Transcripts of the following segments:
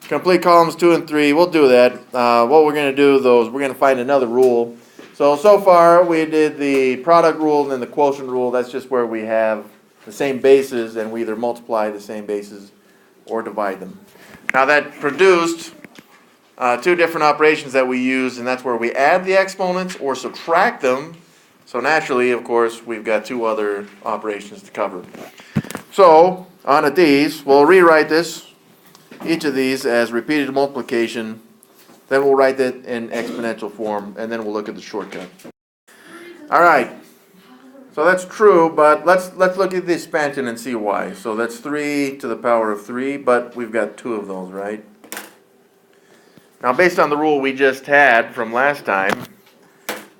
Complete columns 2 and 3, we'll do that. What we're going to do though is we're going to find another rule. So far we did the product rule and then the quotient rule. That's just where we have the same bases and we either multiply the same bases or divide them. Now that produced two different operations that we use, and that's where we add the exponents or subtract them. So naturally, of course, we've got two other operations to cover. So on to these, we'll rewrite each of these as repeated multiplication. Then we'll write that in exponential form, and then we'll look at the shortcut. All right. So that's true, but let's look at the expansion and see why. So that's 3 to the power of 3, but we've got two of those, right? Now, based on the rule we just had from last time,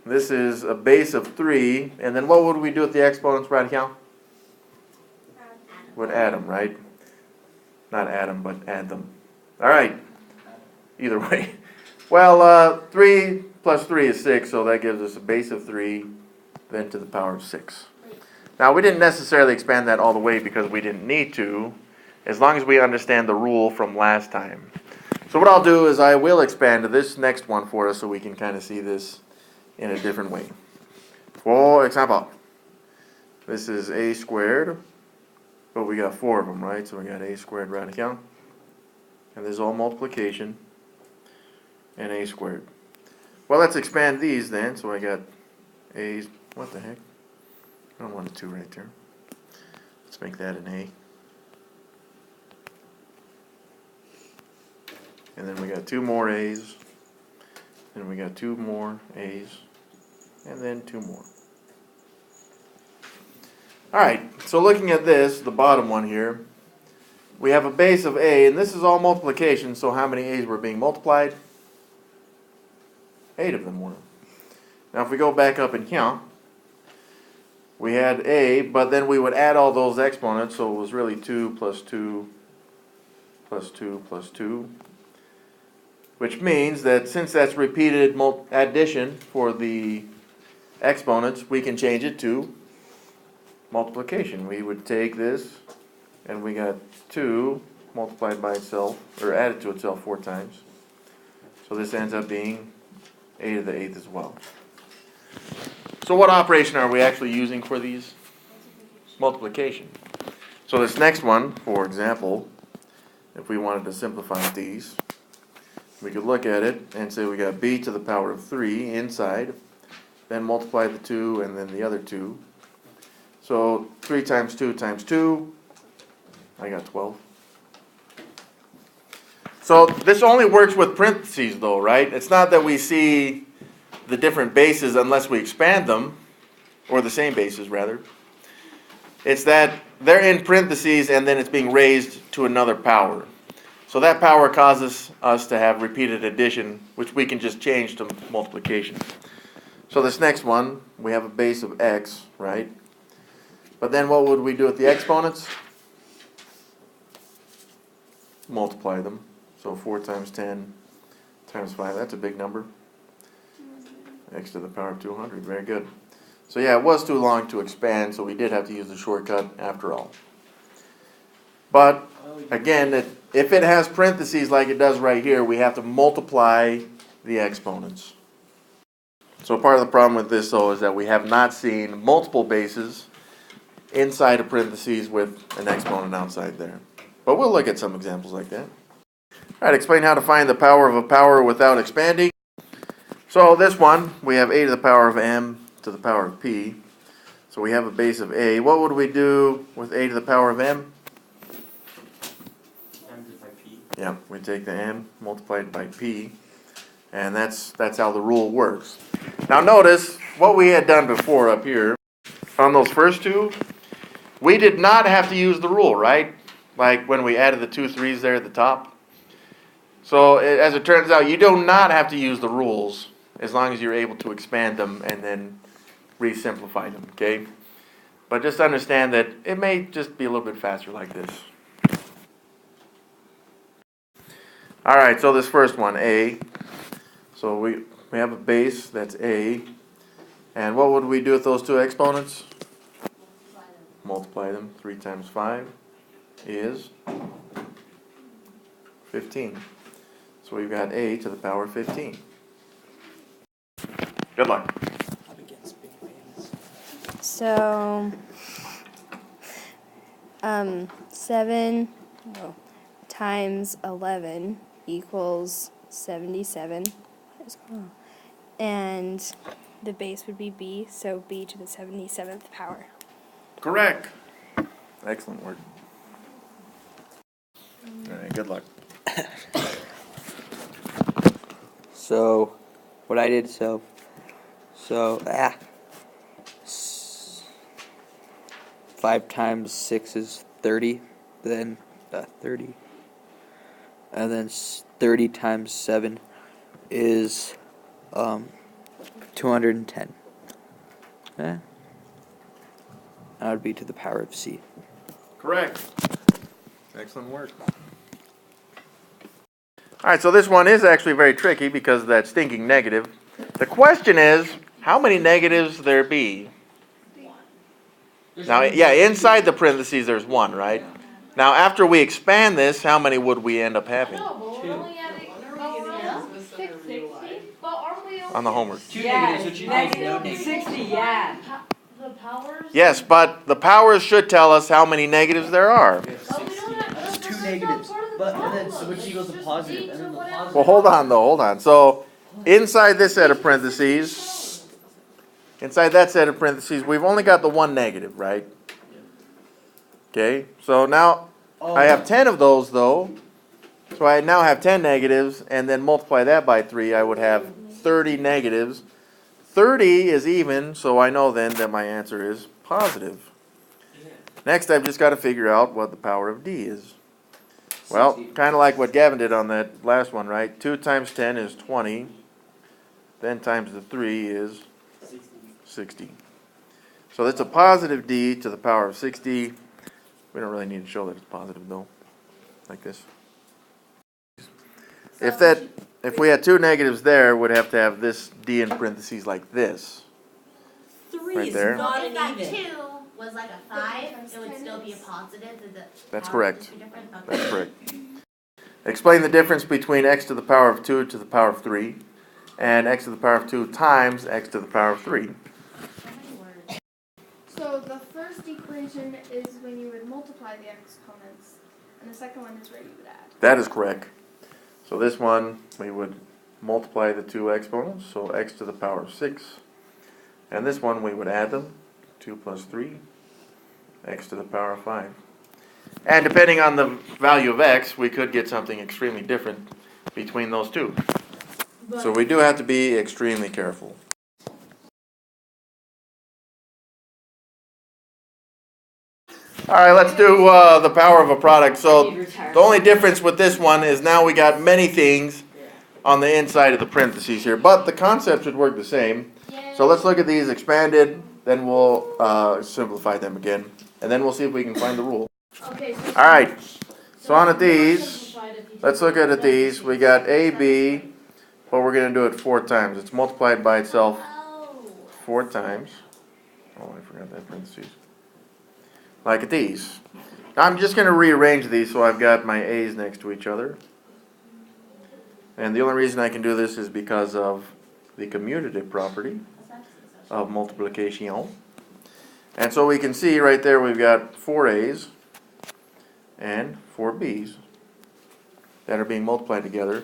this is a base of 3, and then what would we do with the exponents, Radical? Would add them, right? Not add them, but add them. All right. Either way. Well, 3 plus 3 is 6, so that gives us a base of 3, then to the power of 6. Now, we didn't necessarily expand that all the way because we didn't need to, as long as we understand the rule from last time. So what I'll do is I will expand this next one for us so we can kind of see this in a different way. For example, this is a squared, but we got 4 of them, right? So we got a squared radical, and this is all multiplication, and a squared. Well, let's expand these then. So I got a, what the heck? I don't want a 2 right there. Let's make that an a. And then we got 2 more a's. Then we got 2 more a's. And then 2 more. Alright, so looking at this, the bottom one here, we have a base of a, and this is all multiplication, so how many a's were being multiplied? 8 of them were. Now if we go back up and count, we had a, but then we would add all those exponents, so it was really 2 plus 2 plus 2 plus 2. Which means that since that's repeated addition for the exponents, we can change it to multiplication. We would take this, and we got 2 multiplied by itself, or added to itself 4 times. So this ends up being a to the 8th as well. So what operation are we actually using for these? Multiplication. So this next one, for example, if we wanted to simplify these, we could look at it and say we got b to the power of 3 inside, then multiply the 2 and then the other 2. So 3 times 2 times 2, I got 12. So this only works with parentheses though, right? It's not that we see the different bases unless we expand them, or the same bases rather. It's that they're in parentheses and then it's being raised to another power. So that power causes us to have repeated addition, which we can just change to multiplication. So this next one, we have a base of x, right? But then what would we do with the exponents? Multiply them. So 4 times 10 times 5, that's a big number. X to the power of 200, very good. So yeah, it was too long to expand, so we did have to use the shortcut after all. But again, if it has parentheses like it does right here, we have to multiply the exponents. So part of the problem with this, though, is that we have not seen multiple bases inside of parentheses with an exponent outside there. But we'll look at some examples like that. All right, explain how to find the power of a power without expanding. So this one, we have a to the power of m to the power of p. So we have a base of a. What would we do with a to the power of m? Yeah, we take the m multiplied by p, and that's how the rule works. Now notice what we had done before up here. On those first two, we did not have to use the rule, right? Like when we added the 2 3s there at the top. So as it turns out, you do not have to use the rules as long as you're able to expand them and then re-simplify them, okay? But just understand that it may just be a little bit faster like this. All right, so this first one, a. So we have a base, that's a. And what would we do with those two exponents? Multiply them. 3 times 5 is 15. So we've got a to the power of 15. Good luck. So, 7 times 11 equals 77. What is going on? And the base would be b, so b to the 77th power. Correct. Excellent work. All right, good luck. So, what I did, so, 5 times 6 is 30, then 30, and then 30 times 7 is 210. That would be to the power of c. Correct. Excellent work. All right, so this one is actually very tricky because of that stinking negative. The question is, how many negatives there be? Now, yeah, inside the parentheses there's 1, right? Now, after we expand this, how many would we end up having on the homework? 2 negatives, which equals no negatives. 60, yeah. The powers? Yes, but the powers should tell us how many negatives there are. It's 2 negatives, but and then so which equals a positive, and then the positive. Well, hold on, though, hold on. So, inside this set of parentheses, inside that set of parentheses, we've only got the 1 negative, right? Okay, so now I have 10 of those, though. So I now have 10 negatives, and then multiply that by 3, I would have 30 negatives. 30 is even, so I know then that my answer is positive. Next, I've just got to figure out what the power of d is. Well, kind of like what Gavin did on that last one, right? 2 times 10 is 20. Then times the 3 is 60. So that's a positive d to the power of 60. We don't really need to show that it's positive, though, like this. If we had 2 negatives there, we'd have to have this d in parentheses like this. 3 Right is there. not If an that even. 2 was like a 5, it would still be a positive. That's Powers correct. would be different? Okay. That's correct. Explain the difference between x to the power of 2 to the power of 3 and x to the power of 2 times x to the power of 3. So many words. So the first equation is when you would multiply the exponents, and the second one is where you would add. That is correct. So this one, we would multiply the 2 exponents, so x to the power of 6. And this one, we would add them, 2 plus 3, x to the power of 5. And depending on the value of x, we could get something extremely different between those two. So we do have to be extremely careful. All right, let's do the power of a product. So the only difference with this one is now we got many things on the inside of the parentheses here, but the concept should work the same. So let's look at these expanded, then we'll simplify them again, and then we'll see if we can find the rule. Okay, so All right, so on at these, let's look at these. We got a, b, but we're going to do it 4 times. It's multiplied by itself 4 times. Oh, I forgot that parentheses. Like at these. Now I'm just going to rearrange these so I've got my a's next to each other. And the only reason I can do this is because of the commutative property of multiplication. And so we can see right there we've got 4 a's and 4 b's that are being multiplied together.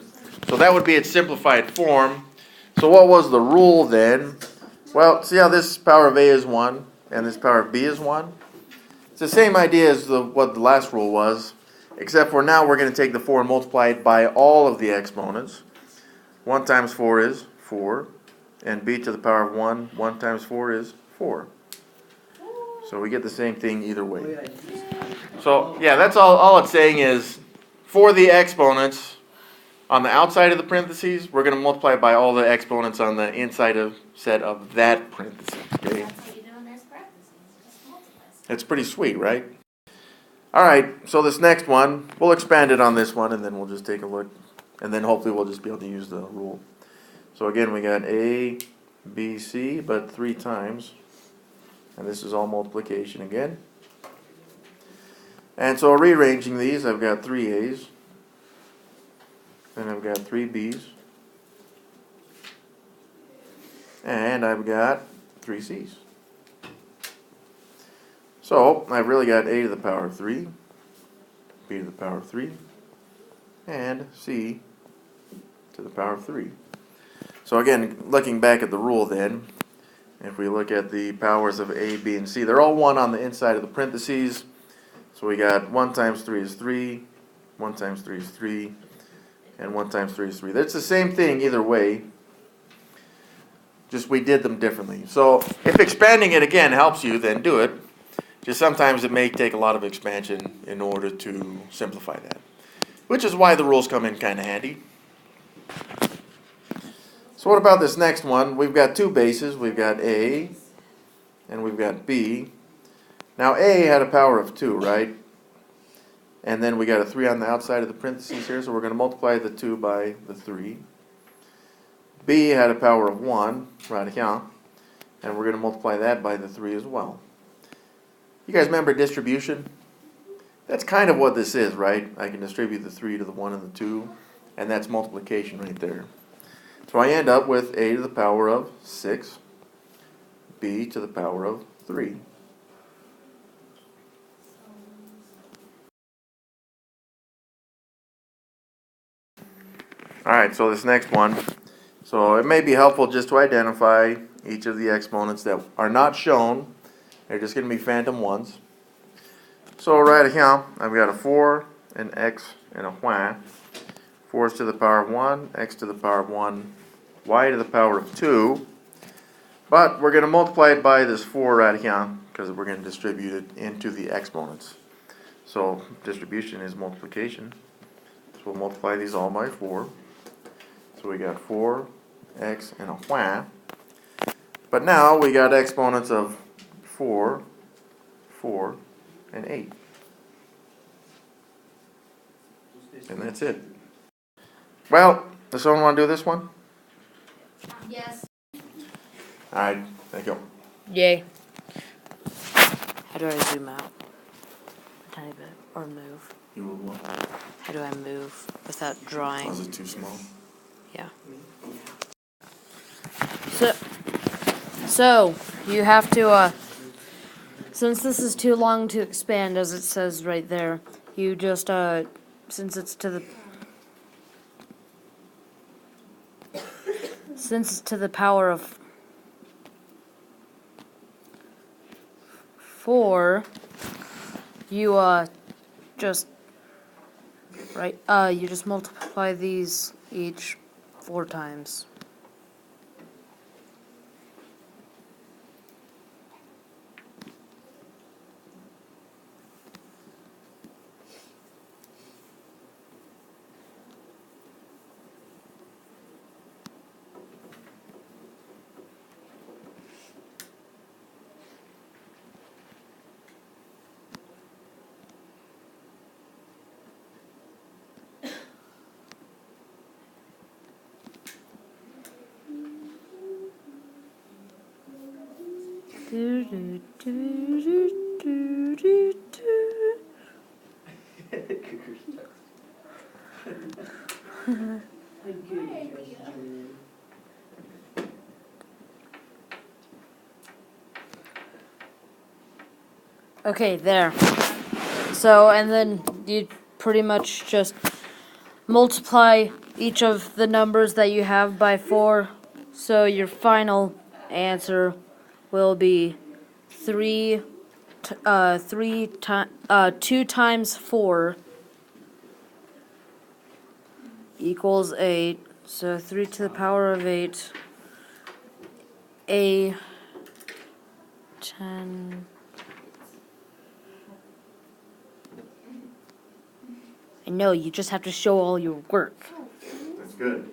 So that would be its simplified form. So what was the rule then? Well, see how this power of a is 1 and this power of b is 1? It's the same idea as what the last rule was, except for now we're going to take the 4 and multiply it by all of the exponents. 1 times 4 is 4, and b to the power of 1, 1 times 4 is 4. So we get the same thing either way. So yeah, that's all it's saying is for the exponents on the outside of the parentheses, we're going to multiply by all the exponents on the inside of set of that parentheses. Okay? That's what you do in this parentheses. Just multiply. It's pretty sweet, right? All right, so this next one, we'll expand it on this one, and then we'll just take a look, and then hopefully we'll just be able to use the rule. So again, we got a, b, c, but 3 times, and this is all multiplication again. And so rearranging these, I've got 3 a's Then I've got 3 B's. And I've got 3 C's. So I've really got a to the power of 3, b to the power of 3, and c to the power of 3. So again, looking back at the rule then, if we look at the powers of a, b, and c, they're all 1 on the inside of the parentheses. So we got 1 times 3 is 3, 1 times 3 is 3, and 1 times 3 is 3. That's the same thing either way, just we did them differently. So if expanding it again helps you, then do it. Just sometimes it may take a lot of expansion in order to simplify that, which is why the rules come in kind of handy. So what about this next one? We've got 2 bases. We've got a and we've got b. Now a had a power of 2, right? And then we got a 3 on the outside of the parentheses here, so we're going to multiply the 2 by the 3. B had a power of 1, right here, and we're going to multiply that by the 3 as well. You guys remember distribution? That's kind of what this is, right? I can distribute the 3 to the 1 and the 2, and that's multiplication right there. So I end up with a to the power of 6, b to the power of 3. Alright, so this next one. So it may be helpful just to identify each of the exponents that are not shown. They're just going to be phantom ones. So right here, I've got a 4, an x, and a y. 4 is to the power of 1, x to the power of 1, y to the power of 2. But we're going to multiply it by this 4 right here, because we're going to distribute it into the exponents. So distribution is multiplication. So we'll multiply these all by 4. So we got 4, x, and a y. But now we got exponents of 4, 4, and 8. And that's it. Well, does someone want to do this one? Yes. Alright, thank you. Yay. How do I zoom out? A tiny bit. Or move? You will what? How do I move without drawing? Was it too small? Yeah. So you have to, since this is too long to expand, as it says right there, you just, since it's to the power of 4, you, just, right, you just multiply these each 4 times. Okay, there. So, and then you pretty much just multiply each of the numbers that you have by 4. So your final answer will be 2 times 4 equals 8. So 3 to the power of 8. A 10. I know, you just have to show all your work. That's good.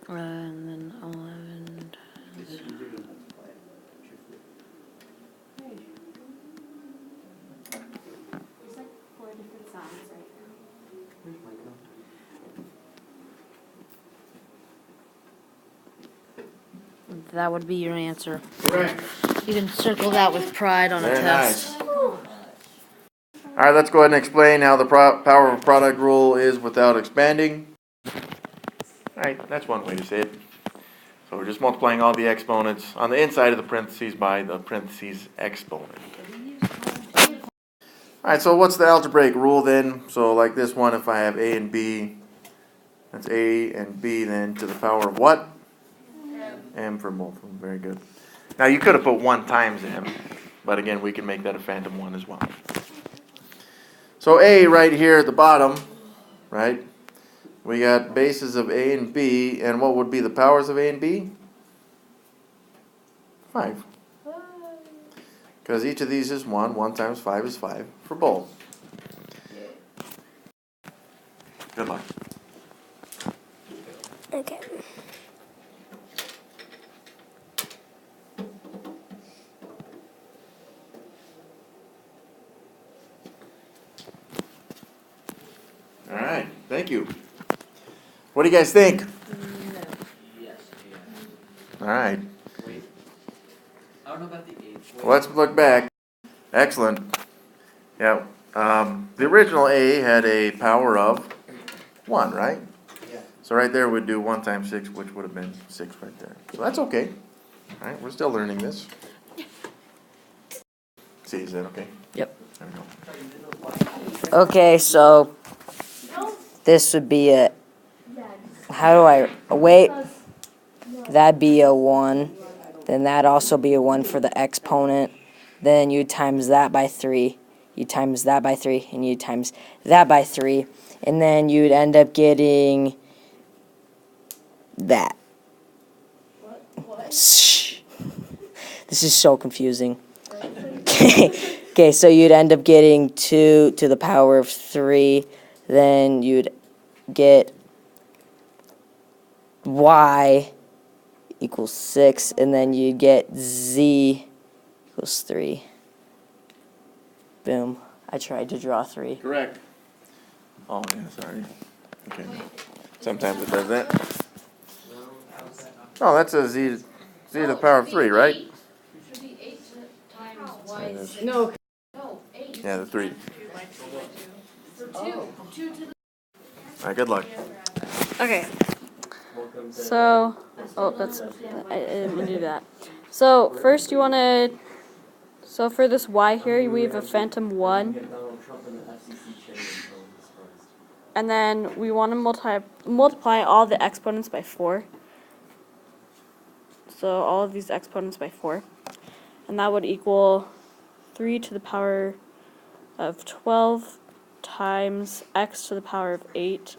And then 11. There's like 4 different sounds right now. That would be your answer. Correct. You can circle that with pride on a Very test. nice. All right, let's go ahead and explain how the power of a product rule is without expanding. All right, that's one way to say it. So we're just multiplying all the exponents on the inside of the parentheses by the parentheses exponent. All right, so what's the algebraic rule then? So like this one, if I have a and b, that's a and b then to the power of what? M for both of them. Very good. Now you could have put 1 times m, but again, we can make that a phantom 1 as well. So a right here at the bottom, right? We got bases of a and b, and what would be the powers of a and b? 5. Because each of these is 1. 1 times 5 is 5 for both. Good luck. Okay. All right, thank you. What do you guys think? All right, Wait. I don't know about the 8. let's look back. Excellent. Yeah, the original a had a power of 1, right? Yeah. So right there we'd do 1 times 6, which would have been 6 right there. So that's okay. All right, we're still learning this. See, is that okay? Yep. There we go. Okay, so this would be a. How do I wait? That'd be a 1. Then that'd also be a 1 for the exponent. Then you times that by 3. You times that by 3, and you times that by 3, and then you'd end up getting that. Shh. This is so confusing. Okay, so you'd end up getting 2 to the power of 3. Then you'd get y equals 6, and then you get z equals 3. Boom. I tried to draw 3. Correct. Oh, yeah, sorry. Okay. Sometimes it does that. Oh, that's a z to the power of 3, right? Should be 8 times y. It is. No, 8. Yeah, the 3. For 2. 2 to the. All right, good luck. Okay. So, oh, that's, I didn't do that. So, first you want to, so for this y here, we have a phantom 1. And then we want to multiply all the exponents by 4. So, all of these exponents by 4. And that would equal 3 to the power of 12 times x to the power of 8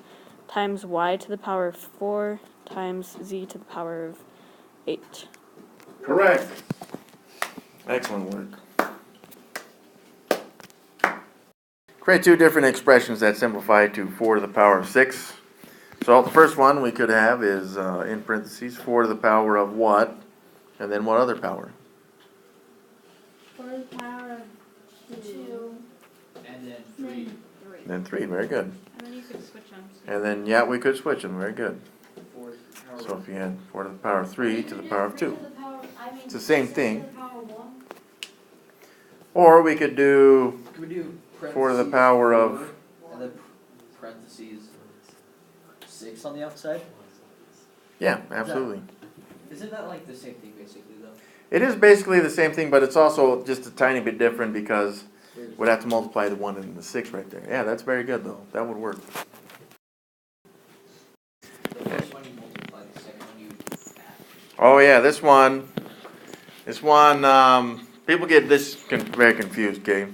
times y to the power of 4 times z to the power of 8. Correct. Excellent work. Create 2 different expressions that simplify to 4 to the power of 6. So the first one we could have is, in parentheses, 4 to the power of what? And then what other power? 4 to the power of 2. And then 3. Then 3, very good. And then you could switch them. And then, yeah, we could switch them, very good. 4 to the power So if you had 4 to the power of 3 to the power of 2. It's the same thing. Or we could do Can we do 4 to the power of, And then parentheses 6 on the outside? yeah, absolutely. Isn't that like the same thing basically though? It is basically the same thing, but it's also just a tiny bit different because we'd have to multiply the 1 and the 6 right there. Yeah, that's very good though. That would work. The first one you multiply, the second one you add. Oh yeah, this one, people get this very confused, okay?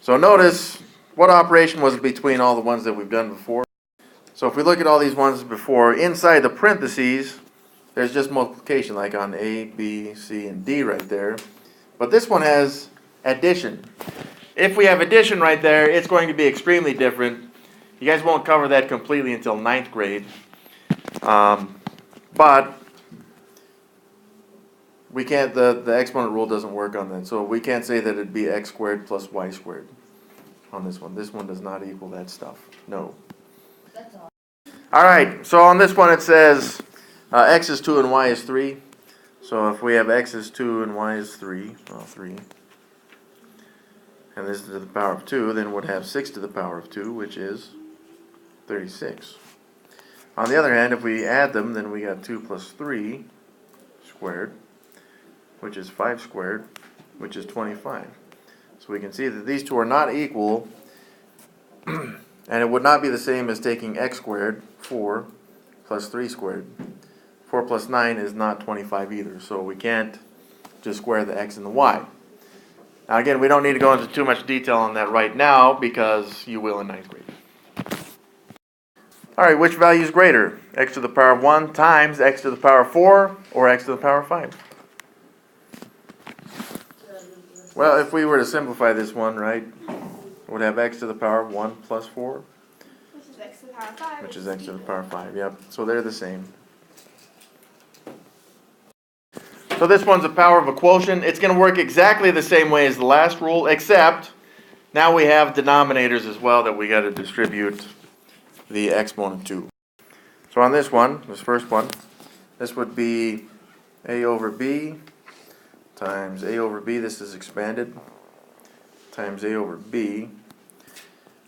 So notice, what operation was between all the ones that we've done before? So if we look at all these ones before, inside the parentheses, there's just multiplication, like on A, B, C, and D right there. But this one has addition. If we have addition right there, it's going to be extremely different. You guys won't cover that completely until 9th grade. But we can't, the exponent rule doesn't work on that. So we can't say that it'd be x squared plus y squared on this one. This one does not equal that stuff. No. All right, so on this one it says x is 2 and y is 3. So if we have x is 2 and y is 3, well, 3. and this is to the power of 2, then would have 6 to the power of 2, which is 36. On the other hand, if we add them, then we got 2 plus 3 squared, which is 5 squared, which is 25. So we can see that these two are not equal, and it would not be the same as taking x squared, 4, plus 3 squared. 4 plus 9 is not 25 either, so we can't just square the x and the y. Now again, we don't need to go into too much detail on that right now, because you will in 9th grade. Alright, which value is greater? X to the power of 1 times x to the power of 4, or x to the power of 5? Well, if we were to simplify this one, right, we'd have x to the power of 1 plus 4, Which is x to the power of 5. which is x to the power of 5. Yep, so they're the same. So this one's a power of a quotient. It's going to work exactly the same way as the last rule, except now we have denominators as well that we got to distribute the exponent to. So on this one, this first one, this would be a over b times a over b, this is expanded, times a over b.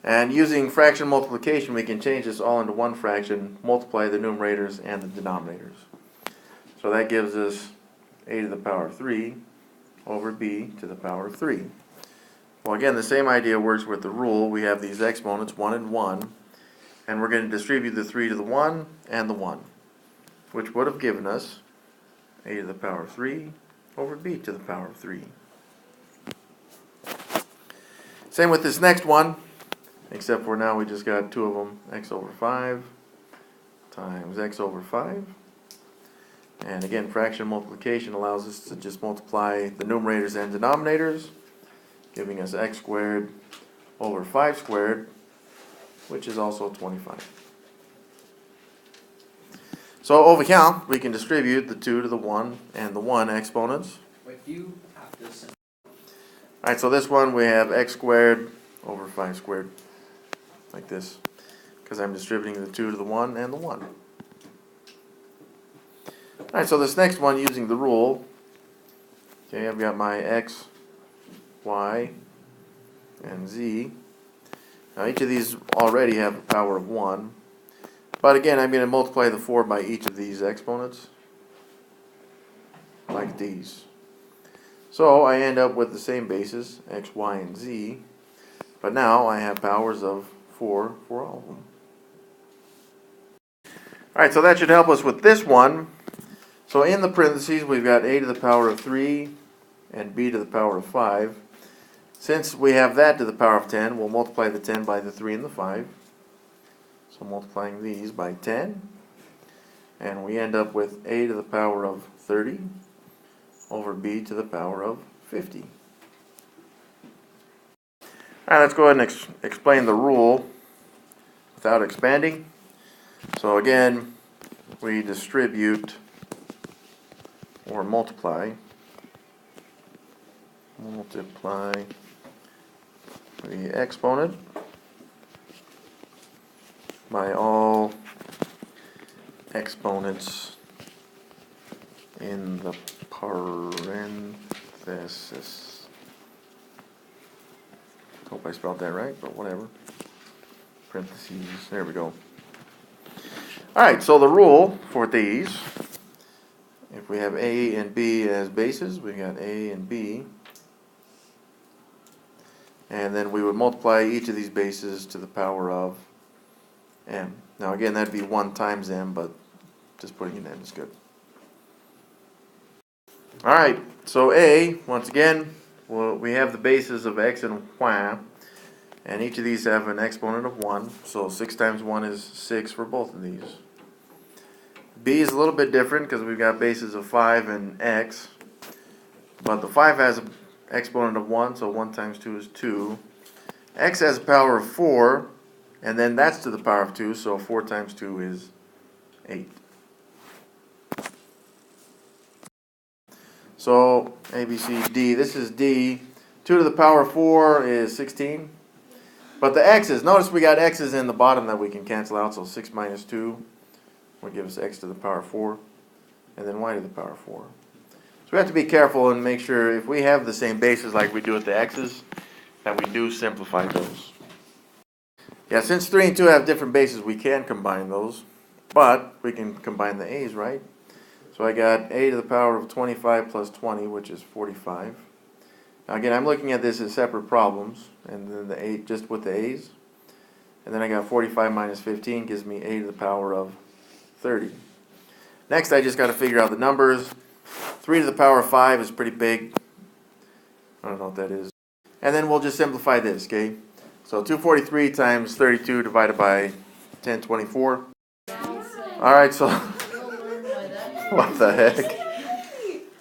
And using fraction multiplication, we can change this all into one fraction, multiply the numerators and the denominators. So that gives us a to the power of 3 over b to the power of 3. Well, again, the same idea works with the rule. We have these exponents, 1 and 1, and we're going to distribute the 3 to the 1 and the 1, which would have given us a to the power of 3 over b to the power of 3. Same with this next one, except for now we just got two of them, x over 5 times x over 5. And again, fraction multiplication allows us to just multiply the numerators and denominators, giving us x squared over 5 squared, which is also 25. So over here, we can distribute the 2 to the 1 and the 1 exponents. Wait, do you have to simplify? Alright, so this one we have x squared over 5 squared, like this, because I'm distributing the 2 to the 1 and the 1. Alright, so this next one, using the rule, okay, I've got my x, y, and z. Now each of these already have a power of 1, but again, I'm going to multiply the 4 by each of these exponents, like these. So I end up with the same bases, x, y, and z, but now I have powers of 4 for all of them. Alright, so that should help us with this one. So in the parentheses, we've got a to the power of 3 and b to the power of 5. Since we have that to the power of 10, we'll multiply the 10 by the 3 and the 5. So multiplying these by 10, and we end up with a to the power of 30 over b to the power of 50. Alright, let's go ahead and explain the rule without expanding. So again, we distribute or multiply the exponent by all exponents in the parenthesis. Hope I spelled that right, but whatever. Parentheses, there we go. Alright, so the rule for these, if we have a and b as bases, we got a and b, and then we would multiply each of these bases to the power of m. Now again, that'd be 1 times m, but just putting in m is good. Alright, so a, once again, well, we have the bases of x and y, and each of these have an exponent of 1, so 6 times 1 is 6 for both of these. B is a little bit different because we've got bases of 5 and x, but the 5 has an exponent of 1, so 1 times 2 is 2. X has a power of 4, and then that's to the power of 2, so 4 times 2 is 8. So A, B, C, D, this is D. 2 to the power of 4 is 16. But the x's, notice we got x's in the bottom that we can cancel out, so 6 minus 2 will give us x to the power of 4, and then y to the power of 4. So we have to be careful and make sure if we have the same bases like we do with the x's, that we do simplify those. Yeah, since 3 and 2 have different bases, we can combine those, but we can combine the a's, right? So I got a to the power of 25 plus 20, which is 45. Now again, I'm looking at this as separate problems, and then the a just with the a's. And then I got 45 minus 15 gives me a to the power of 30. Next, I just got to figure out the numbers. 3 to the power of 5 is pretty big. I don't know what that is. And then we'll just simplify this, okay? So 243 times 32 divided by 1024. Alright, so what the heck?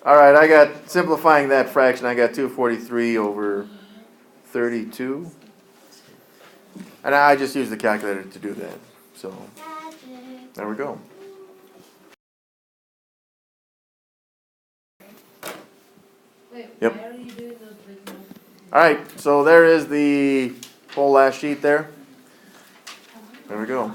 Alright, I got, simplifying that fraction, I got 243 over 32. And I just used the calculator to do that. So, there we go. Yep. Alright, so there is the whole last sheet there. There we go.